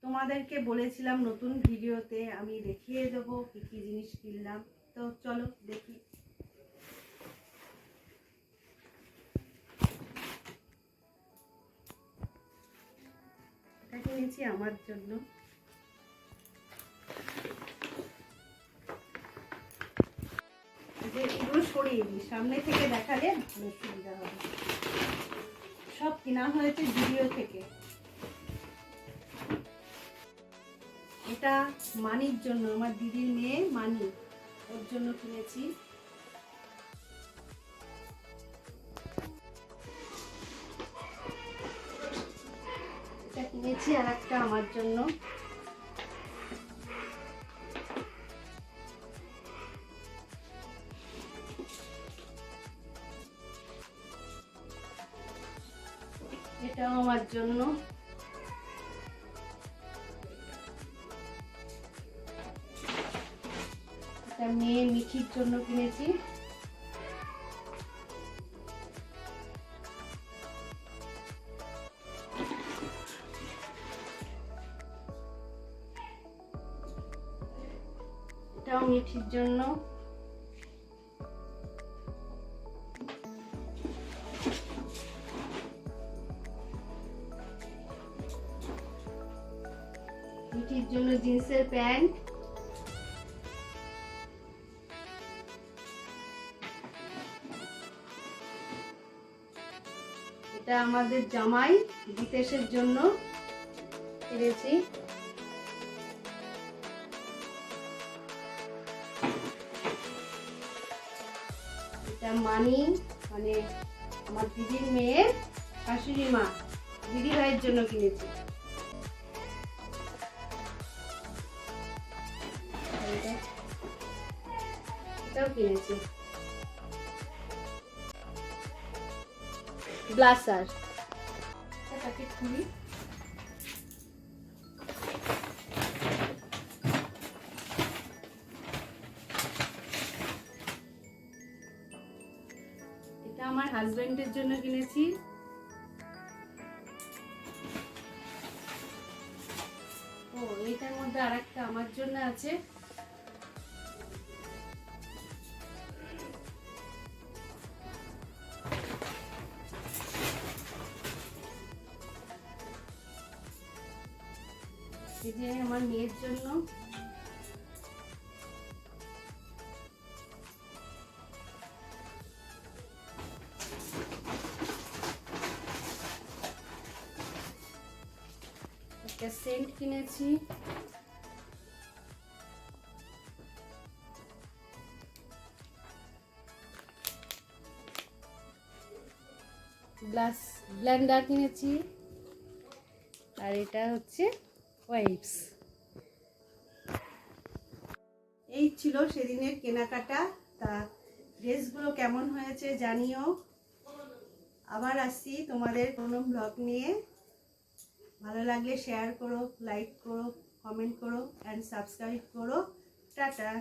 তোমাদেরকে বলেছিলাম নতুন ভিডিওতে আমি দেখিয়ে দেবো কি কি জিনিস কিনলাম, তো চলো দেখি। এটা কিনেছি আমার জন্য। এগুলো সরিয়ে দিই, সামনে থেকে দেখালে ভালো সুবিধা হবে। সব কেনা হয়েছে ভিডিও থেকে। এটা মানির জন্য, আমার দিদির মেয়ে মানি, ওর জন্য কিনেছি। এটা কিনেছি আর একটা আমার জন্য। এটাও আমার জন্য। এটা মেয়ে মিঠির জন্য কিনেছি। এটাও মিঠির জন্য। মিঠির জন্য জিন্সের প্যান্ট। এটা আমাদের জামাই বিদেশের জন্য কিনেছি। এটা মানি, মানে আমার দিদির মেয়ের শাশুড়ি মা, দিদি ভাইয়ের জন্য কিনেছি। এটাও কিনেছি। ব্লাসার। প্যাকেট খুলি। এটা আমার হাজবেন্ডের জন্য কিনেছি। ও, এইটার মধ্যে আরেকটা আমার জন্য আছে। এই যে আমার মেয়ের জন্য। একটা সেন্ট কিনেছি। ব্লেন্ডার কিনেছি। আর এটা হচ্ছে ওয়াইপস। এই ছিল সেদিনের কেনাকাটা। তা ড্রেসগুলো কেমন হয়েছে জানিও। আবার আসছি তোমাদের কোনো ব্লগ নিয়ে। ভালো লাগলে শেয়ার করো, লাইক করো, কমেন্ট করো অ্যান্ড সাবস্ক্রাইব করো। টাটা।